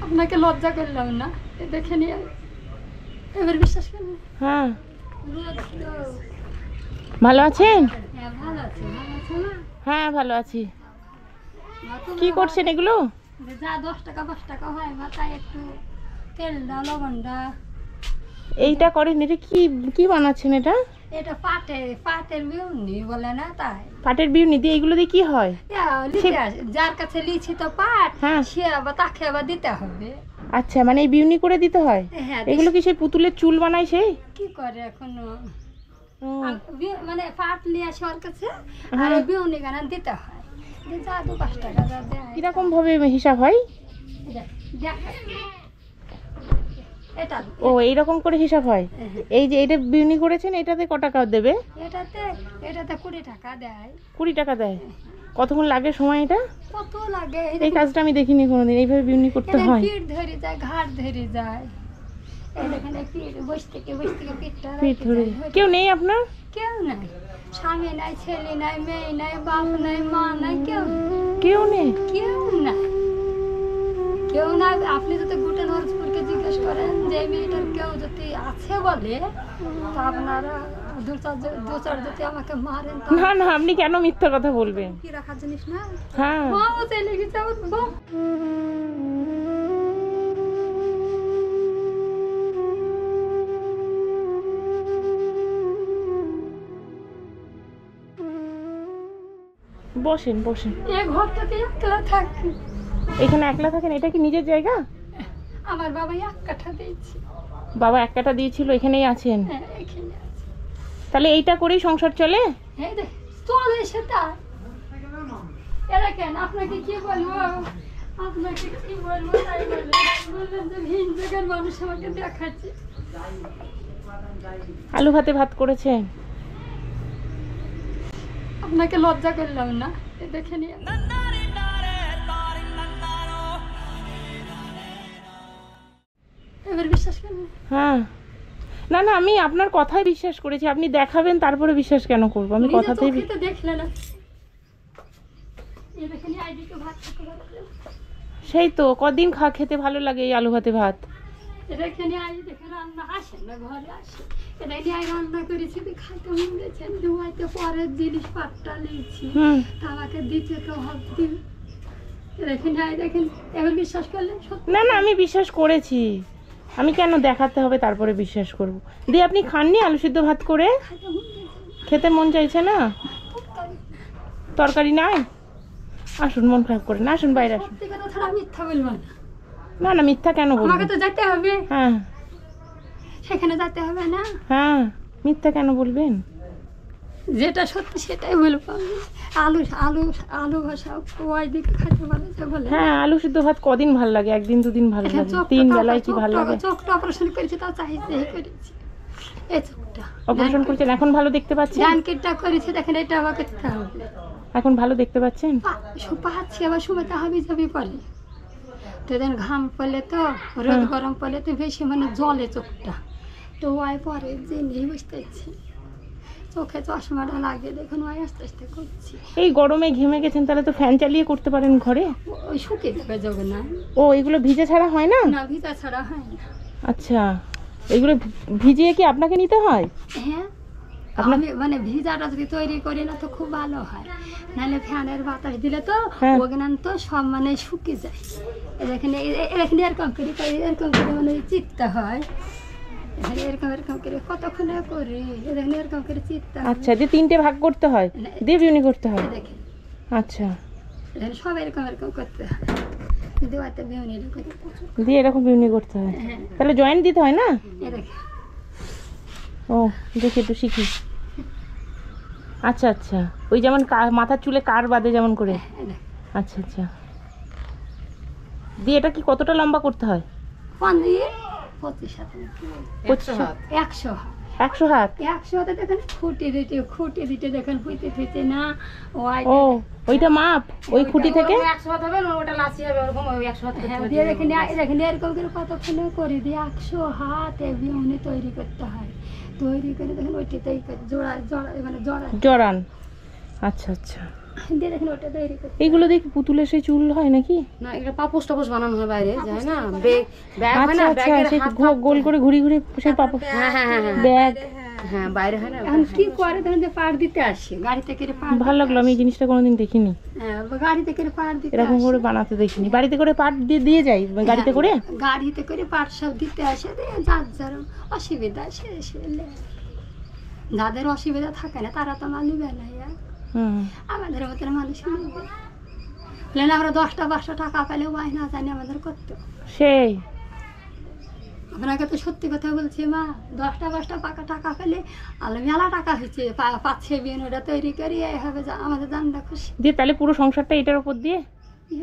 আপনাকে লজ্জা করলাম না, দেখে নিয়ে এবার বিশ্বাস করেন। হ্যাঁ, ভালো আছেন? হ্যাঁ ভালো আছে, ভালো আছে না? হ্যাঁ ভালো আছি। কি করছেন এগুলো? যা 10 টাকা 10 টাকা হয় মাথায় একটু তেল দাও, লবণ দাও। এইটা করেন, এটা কি কি বানাচ্ছেন এটা? এটা পাটের বিউনি বলে না, তাই পাটের বিউনি দিয়ে এগুলো দিয়ে কি হয়? যার কাছে লিছি তো পাট, হ্যাঁ, সে আবার তাকে আবার দিতে হবে। আচ্ছা, মানে এই বিউনি করে দিতে হয়? হ্যাঁ। এগুলো কি সেই পুতুলের চুল বানায় সেই? কি করে এখন ও, মানে পাট নিয়ে আসে ওর কাছে, আর বিউনি গানা দিতে হয়। যা 2-5 টাকা যা দেয়। কিরকম ভাবে হিসাব হয়? এটা ও, এইরকম করে হিসাব হয়। এই যে এটা বিউনি করেছেন, এটাতে ক টাকা দেবে? এটাতে 20 টাকা দেয়। 20 টাকা দেয়? কতক্ষণ লাগে সময় এটা? কত লাগে? এই কাজটা আমি দেখিনি কোনোদিন, এইভাবে বিউনি করতে হয়? পিঠ ধরে যায়, ঘাট ধরে যায়। এই দেখেন পিঠ বসে থেকে পিঠটা পিঠ ধরে। কেউ নেই আপনার? কেউ নাই, স্বামী নাই, ছেলে নাই, মেয়ে নাই, বাপ নাই, মা নাই, কেউ কেউ নেই? কেউ নাই, কেউ নাই। আপনি যদি গুটেন হরজপুরকে জিজ্ঞেস করেন যে মেয়েটার কেউ যদি আছে বলে, তা আপনারা দু চার যদি আমাকে মারেন। না না, আপনি কেন মিথ্যা কথা বলবেন? কি রাখার জিনিস না? হ্যাঁ, মাও চলে গেছে আমার বাপ। বসেন বসেন। এই ঘরটাতে একলা থাকি। এখানে একলা থাকেন? এটা কি নিজের জায়গা? আমার বাবা 1 কাঠা দিয়েছে। বাবা 1 কাঠা দিয়েছিল, এখানেই আছেন? হ্যাঁ, এখানে আছে। তাহলে এইটা করেই সংসার চলে? এই দেখ চলে সেটা। এরা কেন আপনাকে কি বলবো, আপনাকে কি বলবো তাই বললেন যে ভিন জায়গার মানুষ আমাকে দেখাচ্ছে। আলু ভাতে ভাত করেছেন? আপনাকে লজ্জা করলাম না, দেখে নিয়ে। এবার বিশ্বাস করেন। হ্যাঁ, না না, আমি আপনার কথাই বিশ্বাস করেছি। আপনি দেখাবেন তারপরে বিশ্বাস কেন করবো? আমি কথাতেই দেখলে না। এই দেখে নিয়ে আইডিকে ভাত খেতে ভালো। সেই তো কদিন খেতে ভালো লাগে এই আলু ভাতে ভাত। এটা এখানে আই দেখে রান্না আসেন না, ঘরে আসে। এটা নিয়ে আই রান্না করেছি, খাইতে মন গেছে, ধোয়াইতে পরের জিনিস পাটটা নিয়েছি, আমাকে দিতে তো হবে। এখানে আই দেখেন, এবার বিশ্বাস করলেন? না না, আমি বিশ্বাস করেছি। আমি কেন দেখাতে হবে তারপরে বিশ্বাস করব? দিয়ে আপনি খাননি আলু সিদ্ধ ভাত করে? খেতে মন চাইছে না? তরকারি নাই? আসুন, মন খারাপ করে না, আসুন বাইরে আসুন। মিথ্যা বলবো না। না না, মিথ্যা কেন বলবো? আমাকে তো যেতে হবে। হ্যাঁ, সেখানে যেতে হবে না। হ্যাঁ, মিথ্যা কেন বলবেন? যেটা সত্যি সেটাই বলবো। আলু আলু আলু ভাষা ওই দিকে খাইতে ভালো বলে। হ্যাঁ, আলু সিদ্ধ ভাত কদিন ভালো লাগে? 1 দিন 2 দিন ভালো লাগে, 3 বেলায় কি ভালো লাগে? চোখটা অপারেশন করেছি, তাও চাইতে করেছি। এই চোখটা অপারেশন করেছেন, এখন ভালো দেখতে পাচ্ছেন? ডানকেটটা করেছি, দেখেন এটা আবার করতে হবে। এখন ভালো দেখতে পাচ্ছেন? পাচ্ছি, আবার সময়তে হাবি যাবি পড়ে তো, দেন ঘাম পড়লে তো, রোদ গরম পড়লে তো বেশি মানে জলে চোখটা তো ওয়াই পরে যে নেই, বুঝতে পারছি চোখে চশমাটা লাগে, দেখুন ওয়াই আস্তে আস্তে করছি। এই গরমে ঘেমে গেছেন, তাহলে তো ফ্যান চালিয়ে করতে পারেন ঘরে। ওই শুকিয়ে যাবে যাবে না। ও, এগুলো ভিজে ছাড়া হয় না? না, ভিজা ছাড়া হয় না। আচ্ছা, এগুলো ভিজিয়ে কি আপনাকে নিতে হয়? হ্যাঁ, আমি মানে ভিজাটা যদি তৈরি করি না তো খুব ভালো হয়, নাহলে ফ্যানের বাতাস দিলে তো ওখানে তো সব মানে শুকিয়ে যায়। এখানে এরকম করে মানে চিত্তে হয়, এরকম করে কতক্ষণে করি, এখানে এরকম করে চিত্তে। আচ্ছা, দিয়ে 3টে ভাগ করতে হয়, দিয়ে বিউনি করতে হয়। দেখেন, আচ্ছা, সব এরকম করতে হয়, দিয়ে এরকম বিউনি করতে হয়। তাহলে জয়েন্ট দিতে হয় না? ও, দেখি একটু শিখি। আচ্ছা আচ্ছা, ওই যেমন মাথার চুলে কার বাঁধে যেমন করে। আচ্ছা আচ্ছা, দিয়ে এটা কি কতটা লম্বা করতে হয়? 25 হাত। 100 হাত? 100 হাতে দেখেন খুঁটি দিতে দেখেন ফুইতে ফিতে না। ও, ওইটা মাপ ওই খুঁটি থেকে 100 হাত হবে, ওটা লাচি হবে ওরকম। ওই 100 হাত দিয়ে দেখেন এরকম করে কতক্ষণে করে দিয়ে 100 হাতে বিউনি তৈরি করতে হয়। তৈরি করে দেখেন ওইটাতেই জোড়া মানে জড়ান। আচ্ছা আচ্ছা, দিয়ে দেখেন ওটা তৈরি করতে এইগুলো দেখি পুতুলের সেই চুল হয় নাকি? না এটা পাপোশ টাপোশ বানানো হয় বাইরে যায় না, ব্যাগ ব্যাগ হয় আচ্ছা না, আচ্ছা, ব্যাগের সেই হাত গোল করে ঘুরি ঘুরি সেই পাপা হ্যাঁ হ্যাঁ হ্যাঁ ব্যাগ। হ্যাঁ বাইরে হয় না। এখন কি করে ধরেন যে পাড় দিতে আসে গাড়িতে করে পাড় ভালো লাগলো, আমি এই জিনিসটা কোনোদিন দেখিনি, হ্যাঁ গাড়িতে করে পাড় দিতে এরকম আসে। করে বানাতে দেখিনি। বাড়িতে করে পাট দিয়ে দিয়ে যাই গাড়িতে করে? গাড়িতে করে পাট সব দিতে আসে, দিয়ে যার যার অসুবিধা শেষ হলে যাদের অসুবিধা থাকে না তারা তো আমার নিবে না, হুম। আমাদের মতন মানুষ নিবে। বললেন আমরা 10টা 12টা টাকা পেলে ওয়াই না জানি আমাদের করতে। সেই আপনাকে তো সত্যি কথা বলছি মা, 10টা 12টা পাকা টাকা পেলে আলো মেলা টাকা হয়েছে, 5-6 বিয়ে ওটা তৈরি করি এইভাবে আমাদের জানটা খুশি। দিয়ে তাহলে পুরো সংসারটা এটার উপর দিয়ে?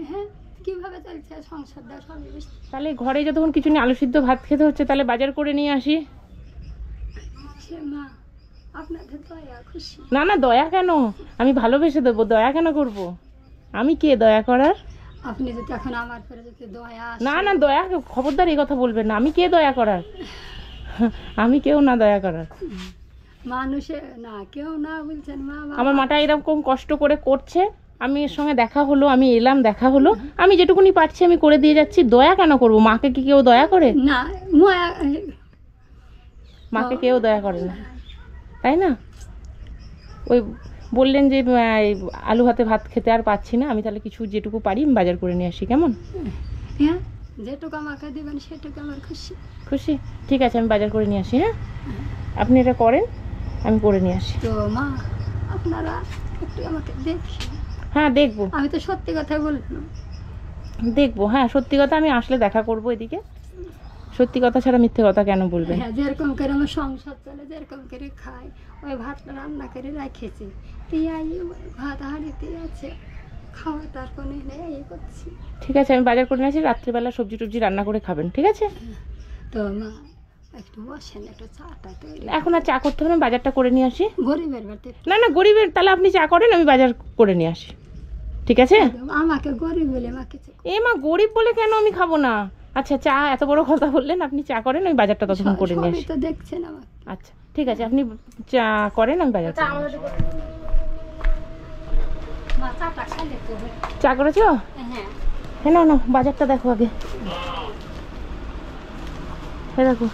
হ্যাঁ কিভাবে চলছে সংসারটা সবই বুঝতে। তাহলে ঘরে যতক্ষণ কিছু নিয়ে আলু সিদ্ধ ভাত খেতে হচ্ছে, তাহলে বাজার করে নিয়ে আসি। সে মা আপনাদের দয়া খুশি। না না, দয়া কেন, আমি ভালোবেসে দেবো, দয়া কেন করব? আমি কে দয়া করার? আপনি যদি এখন আমার পরে যদি দয়া আসে- না না, দয়া খবরদার এই কথা বলবেন না, আমি কে দয়া করার? আমি কেউ না দয়া করার। মানুষে না কেউ না বলছেন মা বাবা। আমার মাটা এরকম কষ্ট করে করছে, আমি এর সঙ্গে দেখা হলো, আমি এলাম, দেখা হলো, আমি যেটুকুনি পারছি আমি করে দিয়ে যাচ্ছি, দয়া কেন করব? মাকে কি কেউ দয়া করে? না ময়া মাকে কেউ দয়া করে না, তাই না? ওই বললেন যে এই আলু ভাতে ভাত খেতে আর পাচ্ছি না, আমি তাহলে কিছু যেটুকু পারি আমি বাজার করে নিয়ে আসি, কেমন? হ্যাঁ যেটুকু আমাকে দিবেন সেটুকু আমার খুশি। খুশি? ঠিক আছে, আমি বাজার করে নিয়ে আসি। হ্যাঁ, আপনি এটা করেন, আমি করে নিয়ে আসি। তো মা আপনারা একটু আমাকে দেখেন। হ্যাঁ দেখবো, আমি তো সত্যি কথা বললাম। দেখবো, হ্যাঁ সত্যি কথা, আমি আসলে দেখা করব এদিকে। সত্যি কথা ছাড়া মিথ্যে কথা কেন বলবেন? হ্যাঁ যেরকম করে আমার সংসার চলে, যেরকম করে খাই, ওই ভাতটা রান্না করে রেখেছি, তিয়াই ভাত হাঁড়িতে আছে, খাওয়া তার কোনো নেই, এই করছি। ঠিক আছে, আমি বাজার করে নিয়ে আসি, রাত্রিবেলা সবজি টবজি রান্না করে খাবেন, ঠিক আছে? তো মা একটু বসেন, একটু চাটা তৈরি। এখন আর চা করতে হবে না, বাজারটা করে নিয়ে আসি। গরিবের বাড়িতে না না, গরিবের, তাহলে আপনি চা করেন, আমি বাজার করে নিয়ে আসি, ঠিক আছে? আমাকে গরিব বলে মা কিছু এ মা, গরিব বলে কেন আমি খাবো না? আচ্ছা, চা এত বড় কথা বললেন, আপনি চা করেন, আমি বাজারটা ততক্ষণ করে নিয়ে সবই আসি। তো দেখছেন আমাকে। আচ্ছা ঠিক আছে, আপনি চা করেন, আমি বাজার করে নিয়ে আসি। মা চাটা খাইলে তো হবে। চা করেছো? হ্যাঁ হ্যাঁ, না না, বাজারটা দেখো আগে। হ্যাঁ দেখো,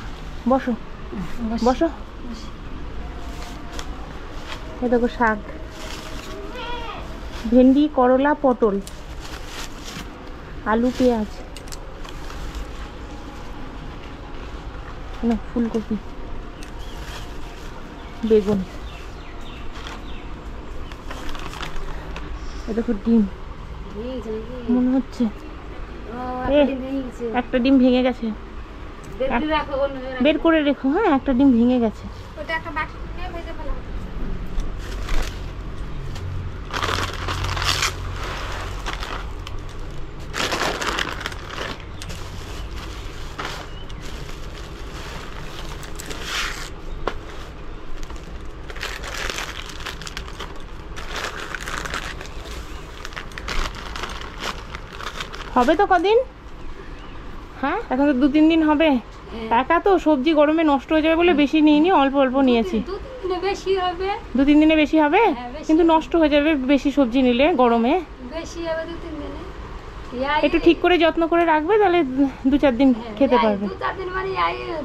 বসো বসো। এ দেখো শাক, ভেন্ডি, করলা, পটল, আলু, পেঁয়াজ, না ফুলকপি, বেগুন, এ দেখো ডিম, মনে হচ্ছে একটা ডিম ভেঙে গেছে, বের করে রেখো। হ্যাঁ, একটা ডিম ভেঙে গেছে। ওটা একটা বাক্স নিয়ে ভেজে ফেলা। হবে তো কদিন? হ্যাঁ, এখন তো 2-3 দিন হবে। একা তো সবজি গরমে নষ্ট হয়ে যাবে বলে বেশি নিইনি, অল্প অল্প নিয়েছি। 2-3 দিনে বেশি হবে। 2-3 দিনে বেশি হবে, হ্যাঁ, বেশি কিন্তু নষ্ট হয়ে যাবে বেশি সবজি নিলে গরমে। বেশি হবে 2-3 দিনে। একটু ঠিক করে যত্ন করে রাখবে, তাহলে 2-4 দিন খেতে পারবে। 2-4 দিন মানে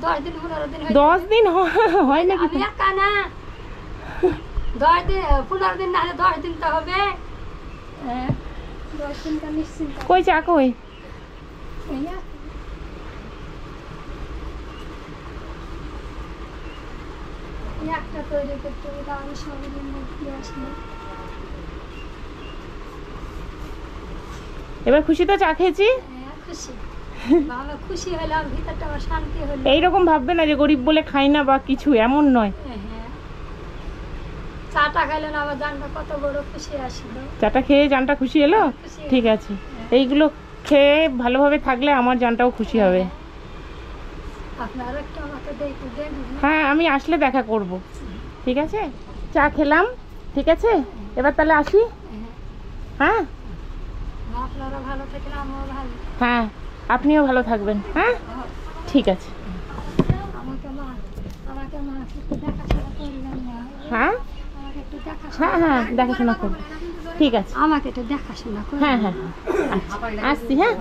10 দিন 15 দিন 10 দিন হয় নাকি? আমি একা না, 10 দিন 15 দিন না হলে 10 দিন তো হবে। 10 দিন কা নিশ্চিন্ত। কই চা কই? এইয়া একটা তৈরি করতে হবে, আমি সবাই মধ্যে আসলে। এবার খুশি তো চা খেয়েছি? হ্যাঁ খুশি, বাবা খুশি হলাম, ভিতরটা আমার শান্তি হলো। এইরকম ভাববে না যে গরিব বলে খাই না বা কিছু, এমন নয়। হ্যাঁ চাটা খাইলেন আবার জানটা কত বড় খুশি আসলো। চাটা খেয়ে জানটা খুশি এলো? খুশি। ঠিক আছে, এইগুলো খেয়ে ভালোভাবে থাকলে আমার জানটাও খুশি হবে। আপনারা একটু আমাকে দেখবেন। হ্যাঁ, আমি আসলে দেখা করব, ঠিক আছে? চা খেলাম, ঠিক আছে? এবার তাহলে আসি। হ্যাঁ আপনারা ভালো থাকেন, আমিও ভালো। হ্যাঁ, আপনিও ভালো থাকবেন। হ্যাঁ ঠিক আছে। আমাকে মা একটু দেখাশোনা করবেন না? হ্যাঁ আমাকে একটু দেখাশোনা হ্যাঁ হ্যাঁ, দেখাশোনা করবো। করবেন। ঠিক আছে, আমাকে একটু দেখাশোনা করে। হ্যাঁ হ্যাঁ হ্যাঁ, আচ্ছা, আসছি, হ্যাঁ।